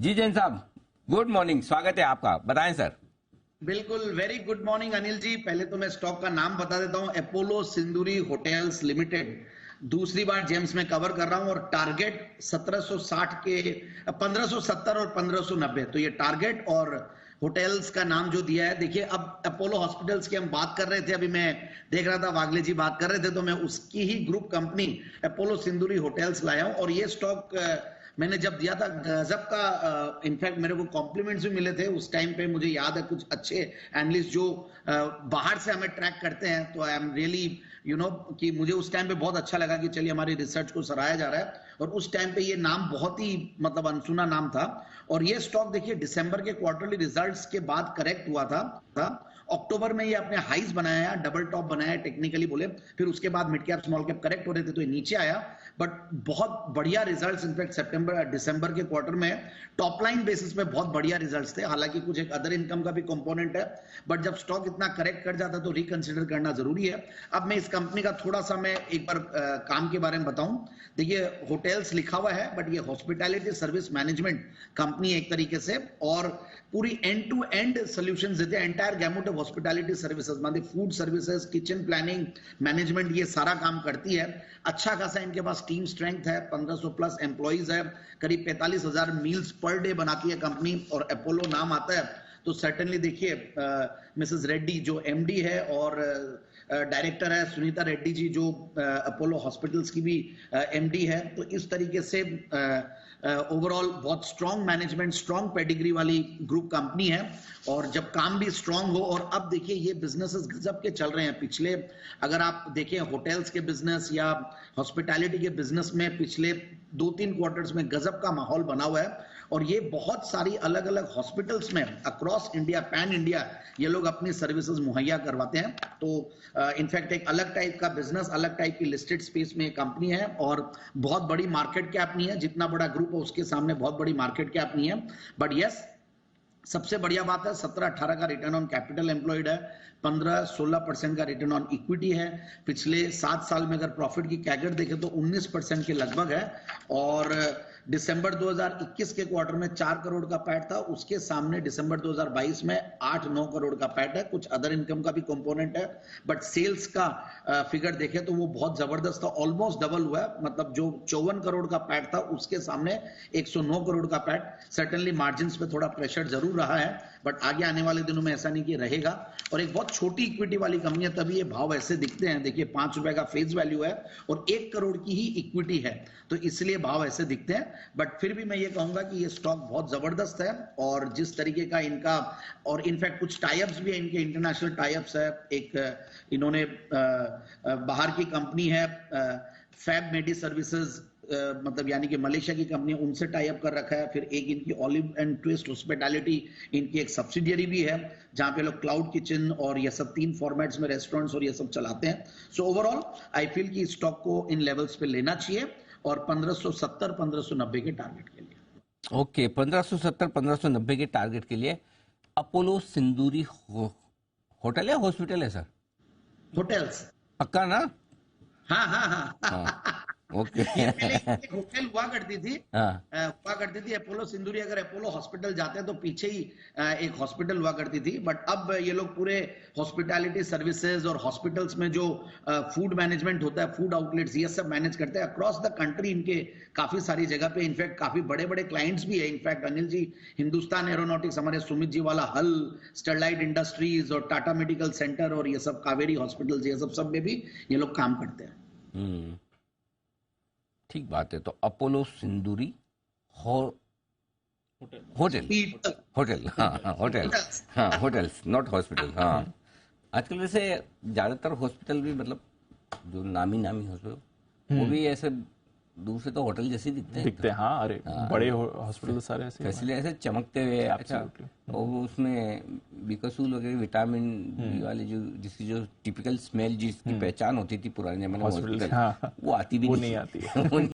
जी जैन साहब, good morning, स्वागत है आपका। बताएं सर। बिल्कुल, very good morning Anil ji. पहले तो मैं स्टॉक का नाम बता देता हूं, अपोलो सिंदूरी होटल्स लिमिटेड। दूसरी बार जेम्स में कवर कर रहा हूं और टारगेट 1760 के 1570 और 1590, तो ये टारगेट और होटल्स का नाम जो दिया है। देखिए, अब अपोलो हॉस्पिटल्स की हम बात कर रहे थे, अभी मैं देख रहा था वागले जी बात कर रहे थे, तो मैं उसकी ही ग्रुप कंपनी अपोलो सिंदूरी होटल्स लाया हूं। और ये स्टॉक मैंने जब दिया था, गजब का, इनफैक्ट मेरे को कॉम्प्लीमेंट्स भी मिले थे उस टाइम पे। मुझे याद है कुछ अच्छे एनालिस्ट जो बाहर से हमें ट्रैक करते हैं, तो आई एम रियली कि मुझे उस टाइम पे बहुत अच्छा लगा कि चलिए हमारी रिसर्च को सराहा जा रहा है। और उस टाइम पे ये नाम बहुत ही मतलब अनसुना नाम था। और ये स्टॉक देखिए दिसंबर के क्वार्टरली रिजल्ट्स के बाद करेक्ट हुआ था। अक्टूबर में ये अपने हाइज बनाया, डबल टॉप बनाया टेक्निकली बोले, फिर उसके बाद mid cap small cap correct हो रहे थे तो ये नीचे आया। बट बहुत बढ़िया रिजल्ट्स, इनफैक्ट सितंबर दिसंबर के क्वार्टर में टॉप लाइन बेसिस पे बहुत बढ़िया रिजल्ट्स थे। हालांकि कुछ एक अदर इनकम का भी कंपोनेंट है, बट जब स्टॉक इतना करेक्ट कर जाता तो रिकंसिडर करना जरूरी है। अब मैं इस कंपनी का थोड़ा सा मैं एक बार काम के बारे में बताऊं। देखिए, होटल्स लिखा हुआ है, बट ये हॉस्पिटैलिटी सर्विस मैनेजमेंट कंपनी एक तरीके से, और पूरी एंड टू एंड सॉल्यूशंस देते हैं। एंटायर गैमुट ऑफ हॉस्पिटैलिटी सर्विसेज, मतलब food services, kitchen planning, management, ये सारा काम करती है। अच्छा खासा इनके पास टीम स्ट्रेंथ है, 1500 प्लस एम्प्लॉइज है, करीब 45,000 मील्स पर डे बनाती है कंपनी। और अपोलो नाम आता है तो सर्टेनली देखिए, मिसेस रेड्डी जो एमडी है और डायरेक्टर है, सुनीता रेड्डी जी जो अपोलो हॉस्पिटल्स की भी एमडी है, तो इस तरीके से ओवरऑल बहुत स्ट्रॉन्ग मैनेजमेंट, स्ट्रॉन्ग पेडिग्री वाली ग्रुप कंपनी है। और जब काम भी स्ट्रॉन्ग हो, और अब देखिए ये बिजनेसेस गजब के चल रहे हैं पिछले, अगर आप देखें होटल्स के बिजनेस या हॉस्पिटैलिटी के बिजनेस में पिछले 2-3 क्वार्टर्स में गजब का माहौल बना हुआ है। और ये बहुत सारी अलग अलग हॉस्पिटल्स में अक्रॉस इंडिया, पैन इंडिया, ये लोग अपनी सर्विसेज मुहैया करवाते हैं। तो इनफैक्ट एक अलग टाइप का बिजनेस, अलग टाइप की लिस्टेड स्पेस में कंपनी है, और बहुत बड़ी मार्केट कैप नहीं है। जितना बड़ा ग्रुप है उसके सामने बहुत बड़ी मार्केट कैप नहीं है। बट यस, सबसे बढ़िया बात है 17-18 का रिटर्न ऑन कैपिटल एम्प्लॉयड है, 15-16% का रिटर्न ऑन इक्विटी है। पिछले 7 साल में अगर प्रॉफिट की कैगर देखें तो 19% के लगभग है। और दिसंबर 2021 के क्वार्टर में 4 करोड़ का पैट था, उसके सामने दिसंबर 2022 में 8-9 करोड़ का पैट है। कुछ अदर इनकम का भी कंपोनेंट है, बट सेल्स का फिगर देखें तो वो बहुत जबरदस्त था, ऑलमोस्ट डबल हुआ है। मतलब जो 54 करोड़ का पैट था उसके सामने 109 करोड़ का पैट। सर्टेनली मार्जिन पे थोड़ा प्रेशर जरूर रहा है, बट आगे आने वाले दिनों में ऐसा नहीं कि रहेगा। और एक बहुत छोटी इक्विटी वाली कंपनी है, तभी ये भाव ऐसे दिखते हैं। देखिए, 5 रुपए का फेस वैल्यू है और 1 करोड़ की ही इक्विटी है, तो इसलिए भाव ऐसे दिखते हैं। बट फिर भी मैं ये कहूंगा कि ये स्टॉक बहुत जबरदस्त है, और जिस तरीके का इनका, और इनफैक्ट कुछ टाइप्स भी है इनके, इंटरनेशनल टाइप्स है। एक इन्होंने बाहर की कंपनी है फैब मेडी सर्विसेज, मतलब यानी कि मलेशिया की कंपनी, उनसे टाई अप कर रखा है। फिर एक इनकी ऑलिव एंड ट्विस्ट हॉस्पिटैलिटी, इनकी एक सब्सिडियरी भी है, जहां पे लोग क्लाउड किचन और ये सब 3 फॉर्मेट्स में रेस्टोरेंट्स और ये सब चलाते हैं। सो ओवरऑल आई फील कि स्टॉक को इन लेवल्स पे लेना चाहिए, और 1570-1590 के टारगेट के लिए। ओके, 1570-1590 के टारगेट के लिए अपोलो सिंदूरी होटल है, हॉस्पिटल है सर? होटल्स। पक्का ना? हाँ हाँ हाँ हाँ, ओके। ये पहले एक होटल हाँ, हुआ करती थी अपोलो सिंदूरी। अगर अपोलो हॉस्पिटल जाते हैं तो पीछे ही एक हॉस्पिटल हुआ करती थी। बट अब ये लोग पूरे हॉस्पिटैलिटी सर्विसेज और हॉस्पिटल्स में जो फूड मैनेजमेंट होता है, फूड आउटलेट्स, ये सब मैनेज करते हैं अक्रॉस द कंट्री। इनके काफी सारी जगह पे इनफैक्ट काफी बड़े बड़े क्लाइंट्स भी है। इनफैक्ट अनिल जी, हिंदुस्तान एरोनॉटिक्स, हमारे सुमित जी वाला हल, स्टरलाइट इंडस्ट्रीज और टाटा मेडिकल सेंटर और ये सब कावेरी हॉस्पिटल, ये सब में भी ये लोग काम करते हैं। ठीक बात है। तो अपोलो सिंदूरी होटल, होटल, हाँ हाँ, होटल, हाँ होटल्स, नॉट हॉस्पिटल। हाँ, आजकल वैसे ज्यादातर हॉस्पिटल भी, मतलब जो नामी नामी हॉस्पिटल, वो भी ऐसे दूर से तो होटल जैसे दिखते हैं। हाँ, अरे बड़े हॉस्पिटल सारे ऐसे फैसिलिटी ऐसे चमकते हुए। अच्छा, और उसमें बिकसूल वगैरह विटामिन बी वाले जिसकी जो टिपिकल स्मेल जिसकी पहचान होती थी पुराने जमाने में हॉस्पिटल, वो आती भी नहीं आती है।